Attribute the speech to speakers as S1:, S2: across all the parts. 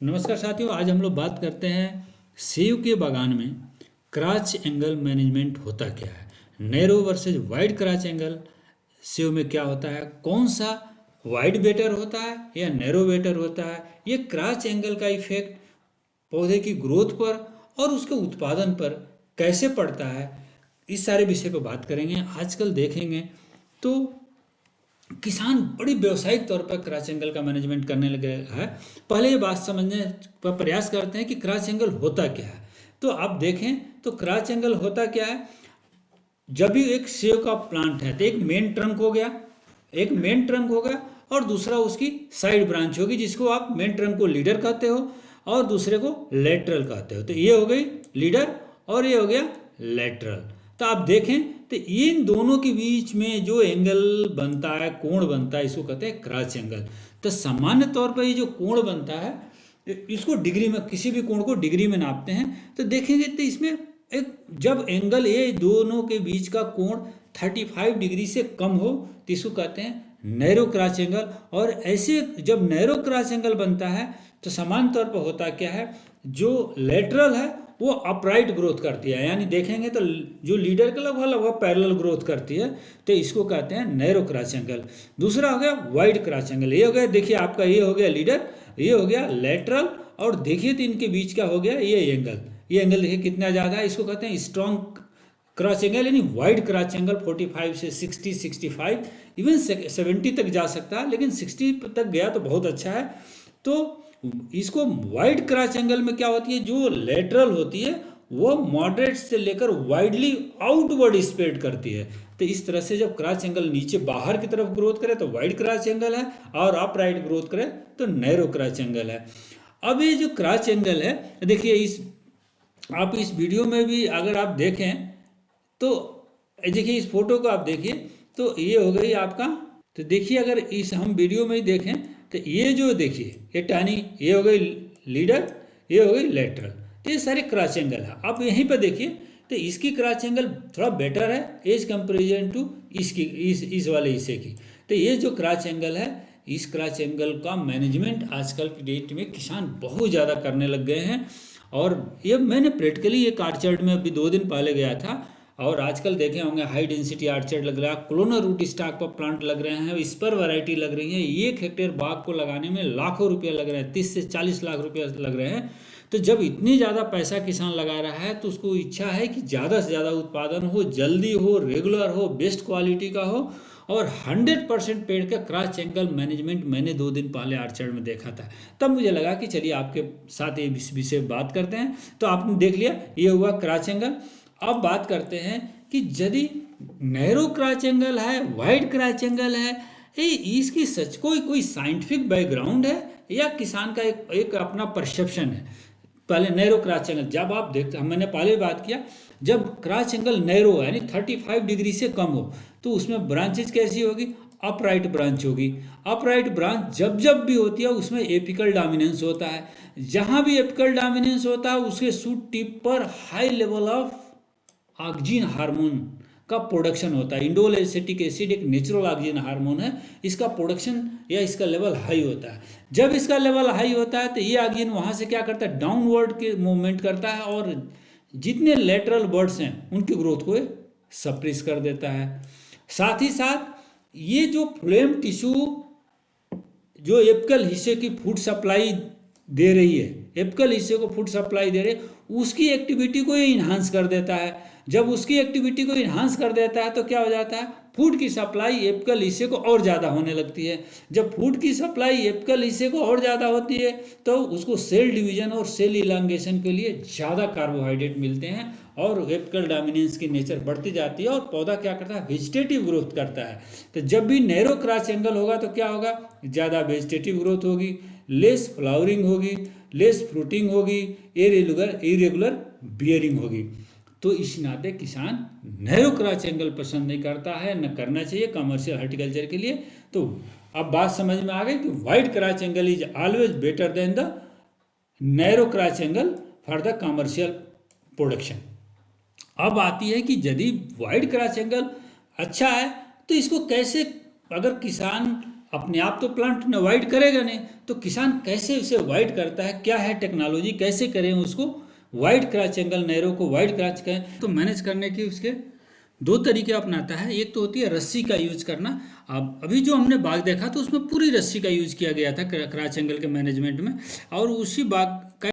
S1: नमस्कार साथियों, आज हम लोग बात करते हैं सेब के बागान में क्रॉच एंगल मैनेजमेंट होता क्या है। नैरो वर्सेस वाइड क्रॉच एंगल सेब में क्या होता है, कौन सा वाइड बेटर होता है या नैरो बेटर होता है, ये क्रॉच एंगल का इफेक्ट पौधे की ग्रोथ पर और उसके उत्पादन पर कैसे पड़ता है, इस सारे विषय पर बात करेंगे। आजकल देखेंगे तो किसान बड़ी व्यावसायिक तौर पर क्रॉस एंगल का मैनेजमेंट करने लगे हैं। पहले ये बात समझने का प्रयास करते हैं कि क्रॉस एंगल होता क्या है। तो आप देखें तो क्रॉस एंगल होता क्या है। जब भी एक सेब का प्लांट है तो एक मेन ट्रंक हो गया, एक मेन ट्रंक होगा और दूसरा उसकी साइड ब्रांच होगी, जिसको आप मेन ट्रंक को लीडर कहते हो और दूसरे को लेटरल कहते हो। तो ये हो गई लीडर और ये हो गया लेटरल। तो आप देखें तो इन दोनों के बीच में जो एंगल बनता है, कोण बनता है, इसको कहते हैं क्रॉस एंगल। तो सामान्य तौर पर ये जो कोण बनता है इसको डिग्री में, किसी भी कोण को डिग्री में नापते हैं। तो देखेंगे तो इसमें एक जब एंगल ये दोनों के बीच का कोण 35 डिग्री से कम हो तो इसको कहते हैं नैरो क्रॉस एंगल। और ऐसे जब नैरो क्रॉस एंगल बनता है तो सामान्य तौर पर होता क्या है, जो लेटरल है वो अपराइट ग्रोथ करती है, यानी देखेंगे तो जो लीडर के लगभग लगभग पैरेलल ग्रोथ करती है, तो इसको कहते हैं नैरो क्रॉस एंगल। दूसरा हो गया वाइड क्रॉस एंगल। ये हो गया, देखिए आपका ये हो गया लीडर, ये हो गया लेटरल, और देखिए तो इनके बीच का हो गया ये एंगल। ये एंगल देखिए कितना ज़्यादा है, इसको कहते हैं स्ट्रॉन्ग क्रॉस एंगल, यानी वाइड क्रॉस एंगल 45 से 60, 65, इवन 70 तक जा सकता है, लेकिन 60 तक गया तो बहुत अच्छा है। तो इसको वाइड क्रॉस एंगल में क्या होती है, जो लेटरल होती है वो मॉडरेट से लेकर वाइडली आउटवर्ड स्प्रेड करती है। तो इस तरह से जब क्रॉस एंगल नीचे बाहर की तरफ ग्रोथ करे तो वाइड क्रॉस एंगल है, और अपराइट ग्रोथ करे तो नैरो क्रॉस एंगल है। अब ये जो क्रॉस एंगल है, देखिए आप इस वीडियो में भी अगर आप देखें तो देखिए इस फोटो को आप देखिए तो ये हो गई आपका। तो देखिए अगर इस हम वीडियो में ही देखें तो ये जो देखिए ये टानी, ये हो गई लीडर, ये हो गई लेटरल, तो ये सारे क्रॉस एंगल है। आप यहीं पर देखिए तो इसकी क्रॉस एंगल थोड़ा बेटर है एज कंपेरिजन टू इसकी, इस वाले हिस्से की। तो ये जो क्रॉस एंगल है, इस क्रॉस एंगल का मैनेजमेंट आजकल की डेट में किसान बहुत ज़्यादा करने लग गए हैं। और ये मैंने प्रैक्टिकली एक आर्चर्ड में अभी 2 दिन पहले गया था, और आजकल देखे होंगे हाई डेंसिटी आर्चर्ड लग रहा है, क्लोनर रूट स्टॉक पर प्लांट लग रहे हैं, इस पर वैरायटी लग रही है। 1 हेक्टेयर बाग को लगाने में लाखों रुपये लग रहे हैं, 30 से 40 लाख रुपये लग रहे हैं। तो जब इतनी ज़्यादा पैसा किसान लगा रहा है तो उसको इच्छा है कि ज़्यादा से ज़्यादा उत्पादन हो, जल्दी हो, रेगुलर हो, बेस्ट क्वालिटी का हो, और 100% पेड़ का क्रॉस एंगल मैनेजमेंट मैंने 2 दिन पहले आर्चर्ड में देखा था। तब मुझे लगा कि चलिए आपके साथ ये विषय बात करते हैं। तो आपने देख लिया ये हुआ क्रॉस एंगल। अब बात करते हैं कि यदि नैरो क्रॉच एंगल है, वाइड क्रॉच एंगल है, ये इसकी सच कोई साइंटिफिक बैकग्राउंड है या किसान का एक अपना परसेप्शन है। पहले नैरो क्रॉच एंगल जब आप देखते, मैंने पहले बात किया, जब क्रॉच एंगल नैरो है यानी 35 डिग्री से कम हो तो उसमें ब्रांचेज कैसी होगी, अपराइट ब्रांच होगी। अपराइट ब्रांच जब जब भी होती है उसमें एपिकल डोमिनेंस होता है। जहाँ भी एपिकल डोमिनेंस होता है उसके शूट टिप पर high level of oxygen hormone का प्रोडक्शन होता है। इंडोल एसिटिक एसिड एक नेचुरल ऑक्सीजन हार्मोन है, इसका प्रोडक्शन या इसका लेवल हाई होता है। जब इसका लेवल हाई होता है तो ये ऑक्सीजन वहाँ से क्या करता है, डाउनवर्ड के मूवमेंट करता है, और जितने लेटरल बर्ड्स हैं उनकी ग्रोथ को सप्रेस कर देता है। साथ ही साथ ये जो फ्लोएम टिश्यू जो एपिकल हिस्से की फूड सप्लाई दे रही है, एपिकल हिस्से को फूड सप्लाई दे रही है, उसकी एक्टिविटी को ये इन्हांस कर देता है। जब उसकी एक्टिविटी को इन्हांस कर देता है तो क्या हो जाता है, फूड की सप्लाई एपिकल हिस्से को और ज़्यादा होने लगती है। जब फूड की सप्लाई एपिकल हिस्से को और ज़्यादा होती है तो उसको सेल डिवीजन और सेल इलांगेशन के लिए ज़्यादा कार्बोहाइड्रेट मिलते हैं, और एपिकल डोमिनेंस की नेचर बढ़ती जाती है, और पौधा क्या करता है, वेजिटेटिव ग्रोथ करता है। तो जब भी नैरो क्रॉस एंगल होगा तो क्या होगा, ज़्यादा वेजिटेटिव ग्रोथ होगी, लेस फ्लावरिंग होगी, लेस फ्रूटिंग होगी, इरेगुलर बियरिंग होगी। तो इस नाते किसान नैरो क्रॉच एंगल पसंद नहीं करता है, न करना चाहिए कमर्शियल हॉर्टिकल्चर के लिए। तो अब बात समझ में आ गई कि wide क्रॉच angle is always better than the narrow क्रॉच angle for the commercial production. अब आती है कि यदि वाइड क्रॉच एंगल अच्छा है तो इसको कैसे, अगर किसान अपने आप तो प्लांट ने वाइड करेगा नहीं, तो किसान कैसे उसे वाइड करता है, क्या है टेक्नोलॉजी, कैसे करें उसको वाइड क्रॉच एंगल नहरों को वाइड क्रॉच करें। तो मैनेज करने की उसके दो तरीके अपनाता है। एक तो होती है रस्सी का यूज करना। अब अभी जो हमने बाग देखा तो उसमें पूरी रस्सी का यूज किया गया था क्रॉच एंगल के मैनेजमेंट में, और उसी बाग का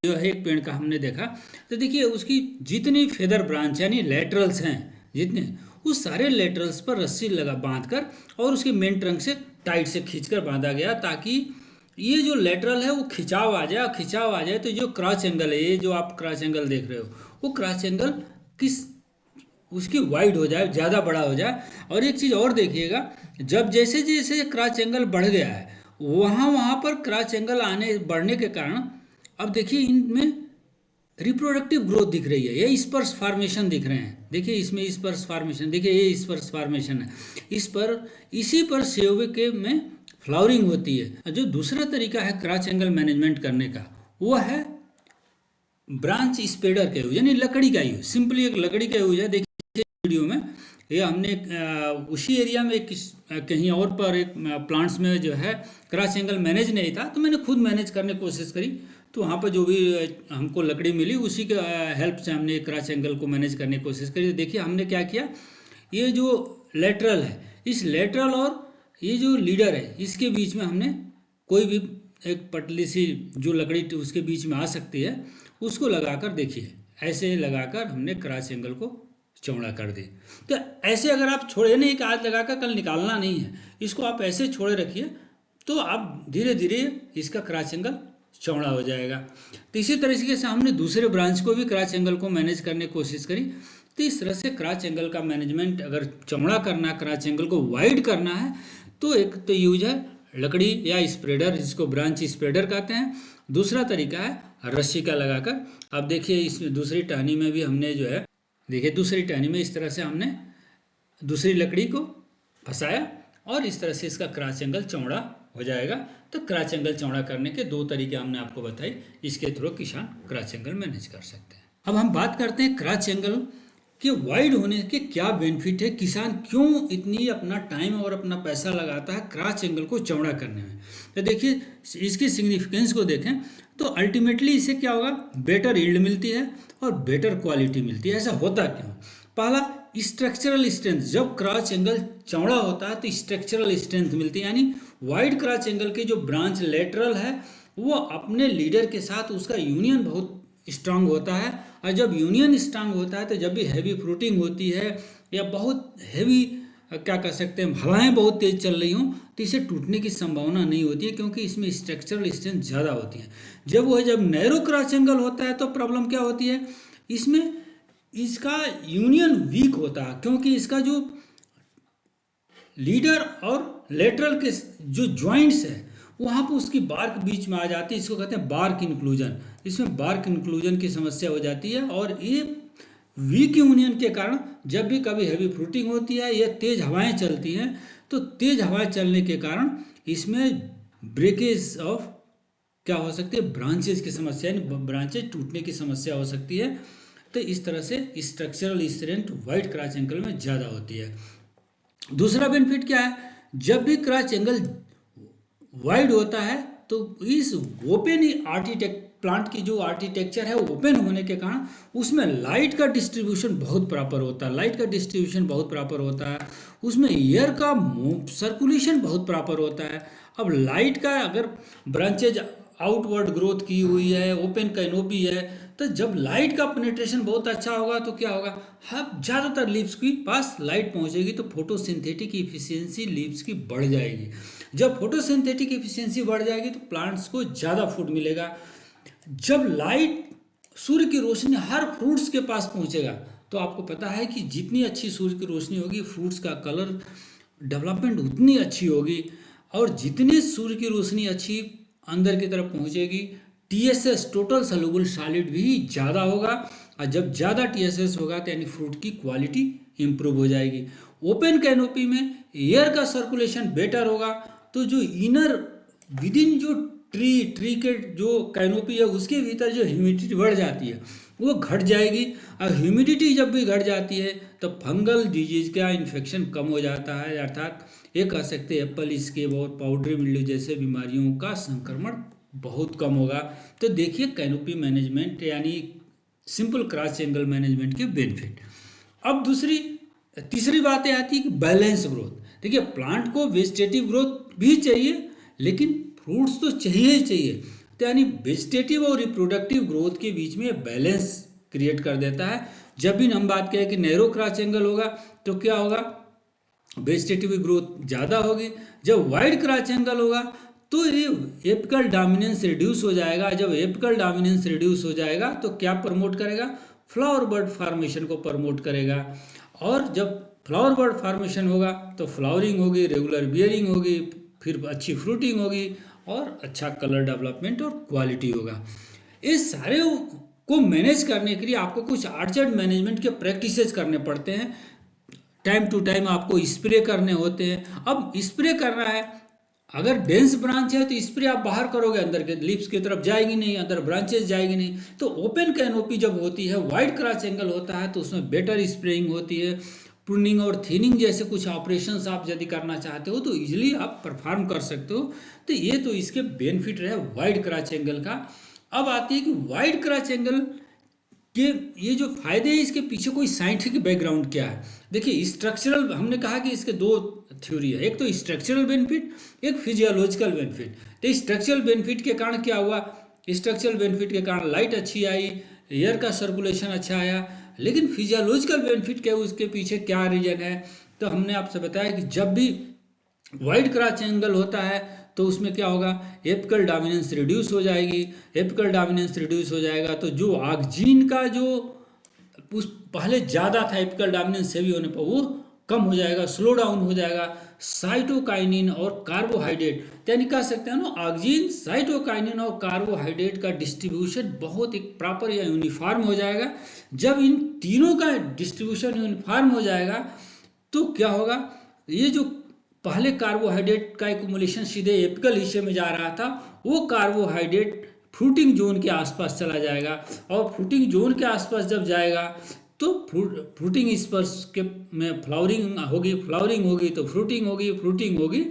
S1: जो है एक पेड़ का हमने देखा। तो देखिए उसकी जितनी फेदर ब्रांच यानी लेटरल्स हैं जितने, उस सारे लेटरल्स पर रस्सी लगा बांध कर और उसके मेन ट्रंक से टाइट से खींचकर बांधा गया, ताकि ये जो लेटरल है वो खिंचाव आ जाए। खिंचाव आ जाए तो जो क्रॉच एंगल है, ये जो आप क्रॉच एंगल देख रहे हो, वो क्रॉच एंगल किस उसकी वाइड हो जाए, ज़्यादा बड़ा हो जाए। और एक चीज़ और देखिएगा, जब जैसे जैसे क्रॉच एंगल बढ़ गया है, वहाँ वहाँ पर क्रॉच एंगल आने बढ़ने के कारण अब देखिए इनमें रिप्रोडक्टिव ग्रोथ दिख रही है, ये स्पर्श फॉर्मेशन दिख रहे हैं। देखिए इसमें स्पर्श फॉर्मेशन, देखिए ये स्पर्श फॉर्मेशन है। इस पर इसी पर सेव के में फ्लावरिंग होती है। जो दूसरा तरीका है क्रॉच एंगल मैनेजमेंट करने का, वो है ब्रांच स्प्रेडर का यूज, यानी लकड़ी का यूज। सिंपली एक लकड़ी का यूज है। देखिए वीडियो में ये हमने उसी एरिया में कहीं और पर एक प्लांट्स में जो है क्रॉच एंगल मैनेज नहीं था, तो मैंने खुद मैनेज करने की कोशिश करी। तो वहाँ पर जो भी हमको लकड़ी मिली उसी के हेल्प से हमने क्रॉच एंगल को मैनेज करने की कोशिश करी। तो देखिए हमने क्या किया, ये जो लेटरल है, इस लेटरल और ये जो लीडर है, इसके बीच में हमने कोई भी एक पतली सी जो लकड़ी उसके बीच में आ सकती है, उसको लगाकर देखिए, ऐसे लगाकर हमने क्रॉच एंगल को चौड़ा कर दी। तो ऐसे अगर आप छोड़े नहीं कि आज लगाकर कल निकालना नहीं है, इसको आप ऐसे छोड़े रखिए, तो आप धीरे धीरे इसका क्रॉच एंगल चौड़ा हो जाएगा। तो इसी तरीके से हमने दूसरे ब्रांच को भी क्रॉच एंगल को मैनेज करने की कोशिश करी। तो इस तरह से क्रॉच एंगल का मैनेजमेंट अगर चौड़ा करना, क्रॉच एंगल को वाइड करना है, तो एक तो यूज है लकड़ी या स्प्रेडर, जिसको ब्रांच स्प्रेडर कहते हैं। दूसरा तरीका है रस्सी का लगाकर। अब देखिए इस दूसरी टहनी में भी हमने जो है, देखिए दूसरी टहनी में इस तरह से हमने दूसरी लकड़ी को फंसाया और इस तरह से इसका क्रॉच एंगल चौड़ा हो जाएगा। तो क्रॉच एंगल चौड़ा करने के दो तरीके हमने आपको बताई, इसके थ्रू किसान क्रॉच एंगल मैनेज कर सकते हैं। अब हम बात करते हैं क्रॉच एंगल के वाइड होने के क्या बेनिफिट है, किसान क्यों इतनी अपना टाइम और अपना पैसा लगाता है क्रॉच एंगल को चौड़ा करने में। तो देखिए इसकी सिग्निफिकेंस को देखें तो अल्टीमेटली इससे क्या होगा, बेटर यील्ड मिलती है और बेटर क्वालिटी मिलती है। ऐसा होता क्यों? पहला, स्ट्रक्चरल स्ट्रेंथ। जब क्रॉच एंगल चौड़ा होता है तो स्ट्रक्चरल स्ट्रेंथ मिलती है, यानी वाइड क्रॉच एंगल के जो ब्रांच लेटरल है वो अपने लीडर के साथ उसका यूनियन बहुत स्ट्रांग होता है। और जब यूनियन स्ट्रांग होता है तो जब भी हैवी फ्रूटिंग होती है या बहुत हैवी क्या कह सकते हैं हवाएं बहुत तेज चल रही हों, तो इसे टूटने की संभावना नहीं होती है, क्योंकि इसमें स्ट्रक्चरल स्ट्रेंथ ज़्यादा होती है। जब नैरो क्रॉच एंगल होता है तो प्रॉब्लम क्या होती है, इसमें इसका यूनियन वीक होता है, क्योंकि इसका जो लीडर और लेटरल के जो जॉइंट्स है वहाँ पर उसकी बार्क बीच में आ जाती है। इसको कहते हैं बार्क इंक्लूजन। इसमें बार्क इंक्लूजन की समस्या हो जाती है, और ये वीक यूनियन के कारण जब भी कभी हैवी फ्रूटिंग होती है या तेज़ हवाएं चलती हैं, तो तेज़ हवाएं चलने के कारण इसमें ब्रेकेज ऑफ क्या हो सकती है, ब्रांचेज की समस्या, यानी ब्रांचेज टूटने की समस्या हो सकती है। तो इस तरह से स्ट्रक्चरल स्ट्रेंथ वाइड क्रॉच एंगल में ज़्यादा होती है। दूसरा बेनिफिट क्या है, जब भी क्रॉच एंगल वाइड होता है तो इस ओपन आर्किटेक्ट प्लांट की जो आर्किटेक्चर है ओपन होने के कारण उसमें लाइट का डिस्ट्रीब्यूशन बहुत प्रॉपर होता है। लाइट का डिस्ट्रीब्यूशन बहुत प्रॉपर होता है, उसमें एयर का सर्कुलेशन बहुत प्रॉपर होता है। अब लाइट का अगर ब्रांचेज आउटवर्ड ग्रोथ की हुई है, ओपन कैनोपी है, तो जब लाइट का पेनिट्रेशन बहुत अच्छा होगा तो क्या होगा, हम ज़्यादातर लीव्स के पास लाइट पहुंचेगी तो फोटोसिंथेटिक इफिशियंसी लीव्स की बढ़ जाएगी। जब फोटोसिंथेटिक इफिशियंसी बढ़ जाएगी तो प्लांट्स को ज़्यादा फूड मिलेगा। जब लाइट सूर्य की रोशनी हर फ्रूट्स के पास पहुंचेगा तो आपको पता है कि जितनी अच्छी सूर्य की रोशनी होगी फ्रूट्स का कलर डेवलपमेंट उतनी अच्छी होगी, और जितनी सूर्य की रोशनी अच्छी अंदर की तरफ पहुंचेगी टीएसएस टोटल सॉल्युबल सॉलिड भी ज़्यादा होगा, और जब ज़्यादा टीएसएस होगा तो यानी फ्रूट की क्वालिटी इंप्रूव हो जाएगी। ओपन कैनोपी में एयर का सर्कुलेशन बेटर होगा, तो जो इनर विदिन जो ट्री के जो कैनोपी है उसके भीतर जो ह्यूमिडिटी बढ़ जाती है वो घट जाएगी। और ह्यूमिडिटी जब भी घट जाती है तो फंगल डिजीज का इन्फेक्शन कम हो जाता है, अर्थात ये कह सकते हैं एप्पल स्केब और पाउडरी मिल्ड्यू जैसे बीमारियों का संक्रमण बहुत कम होगा। तो देखिए कैनोपी मैनेजमेंट यानी सिंपल क्रॉस एंगल मैनेजमेंट के बेनिफिट। अब तीसरी बातें आती है कि बैलेंस ग्रोथ। देखिए प्लांट को वेजिटेटिव ग्रोथ भी चाहिए लेकिन फ्रूट्स तो चाहिए ही चाहिए। तो यानी वेजिटेटिव और रिप्रोडक्टिव ग्रोथ के बीच में बैलेंस क्रिएट कर देता है। जब भी हम बात करें कि नैरो क्रॉस एंगल होगा तो क्या होगा, वेजिटेटिव ग्रोथ ज़्यादा होगी। जब वाइड क्रॉस एंगल होगा तो ये एपिकल डोमिनेंस रिड्यूस हो जाएगा। जब एपिकल डोमिनेंस रिड्यूस हो जाएगा तो क्या प्रमोट करेगा, फ्लावर बर्ड फॉर्मेशन को प्रमोट करेगा। और जब फ्लावर बर्ड फॉर्मेशन होगा तो फ्लावरिंग होगी, रेगुलर बियरिंग होगी, फिर अच्छी फ्रूटिंग होगी और अच्छा कलर डेवलपमेंट और क्वालिटी होगा। इस सारे को मैनेज करने के लिए आपको कुछ ऑर्चर्ड मैनेजमेंट के प्रैक्टिसेस करने पड़ते हैं। टाइम टू टाइम आपको स्प्रे करने होते हैं। अब स्प्रे करना है, अगर डेंस ब्रांच है तो स्प्रे आप बाहर करोगे, अंदर के लीव्स की तरफ जाएगी नहीं, अंदर ब्रांचेस जाएगी नहीं। तो ओपन कैनोपी जब होती है, वाइड क्रॉस एंगल होता है तो उसमें बेटर स्प्रेइंग होती है। प्रूनिंग और थिनिंग जैसे कुछ ऑपरेशंस आप यदि करना चाहते हो तो इजीली आप परफॉर्म कर सकते हो। तो ये तो इसके बेनिफिट रहे वाइड क्रॉस एंगल का। अब आती है कि वाइड क्रॉस एंगल कि ये जो फायदे हैं इसके पीछे कोई साइंटिफिक बैकग्राउंड क्या है। देखिए स्ट्रक्चरल, हमने कहा कि इसके दो थ्योरी है, एक तो स्ट्रक्चरल बेनिफिट, एक फिजियोलॉजिकल बेनिफिट। तो स्ट्रक्चरल बेनिफिट के कारण क्या हुआ, स्ट्रक्चरल बेनिफिट के कारण लाइट अच्छी आई, एयर का सर्कुलेशन अच्छा आया। लेकिन फिजियोलॉजिकल बेनिफिट क्या, उसके पीछे क्या रीजन है, तो हमने आपसे बताया कि जब भी वाइड क्रॉस एंगल होता है तो उसमें क्या होगा, एपिकल डोमिनेंस रिड्यूस हो जाएगी। एपिकल डोमिनेंस रिड्यूस हो जाएगा तो जो ऑक्सीजन का जो उस पहले ज़्यादा था एपिकल डोमिनेंस हेवी होने पर वो कम हो जाएगा, स्लो डाउन हो जाएगा। साइटोकाइनिन और कार्बोहाइड्रेट यानी कह सकते हैं ना, ऑक्सीजन, साइटोकाइनिन और कार्बोहाइड्रेट का डिस्ट्रीब्यूशन बहुत एक प्रॉपर या यूनिफॉर्म हो जाएगा। जब इन तीनों का डिस्ट्रीब्यूशन यूनिफॉर्म हो जाएगा तो क्या होगा, ये जो पहले कार्बोहाइड्रेट का एक्युमुलेशन सीधे एपिकल हिस्से में जा रहा था वो कार्बोहाइड्रेट फ्रूटिंग जोन के आसपास चला जाएगा। और फ्रूटिंग जोन के आसपास जब जाएगा तो फ्रूटिंग स्पर्श के में फ्लावरिंग होगी तो फ्रूटिंग होगी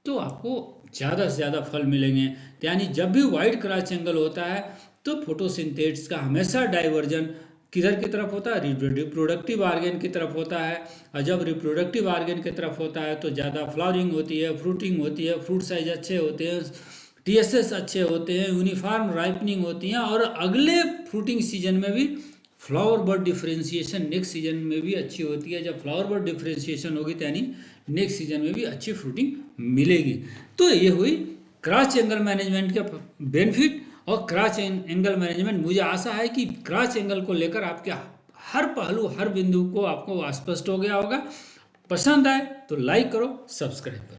S1: तो आपको ज़्यादा से ज़्यादा फल मिलेंगे। यानी जब भी वाइड क्रॉस एंगल होता है तो फोटोसिंथेसिस का हमेशा डाइवर्जन किधर की तरफ होता है, रिप्रोडक्टिव आर्गन की तरफ होता है। और जब रिप्रोडक्टिव आर्गन की तरफ होता है तो ज़्यादा फ्लावरिंग होती है, फ्रूटिंग होती है, फ्रूट साइज अच्छे होते हैं, टीएसएस अच्छे होते हैं, यूनिफॉर्म राइपनिंग होती हैं। और अगले फ्रूटिंग सीजन में भी flower bird differentiation next season में भी अच्छी होती है। जब फ्लावर बर्ड डिफ्रेंशिएशन होगी तो यानी नेक्स्ट सीजन में भी अच्छी फ्रूटिंग मिलेगी। तो ये हुई क्रॉस एंगल मैनेजमेंट के बेनिफिट और क्रॉस एंगल मैनेजमेंट। मुझे आशा है कि क्रॉस एंगल को लेकर आपके हर पहलू हर बिंदु को आपको स्पष्ट हो गया होगा। पसंद आए तो लाइक करो, सब्सक्राइब करो।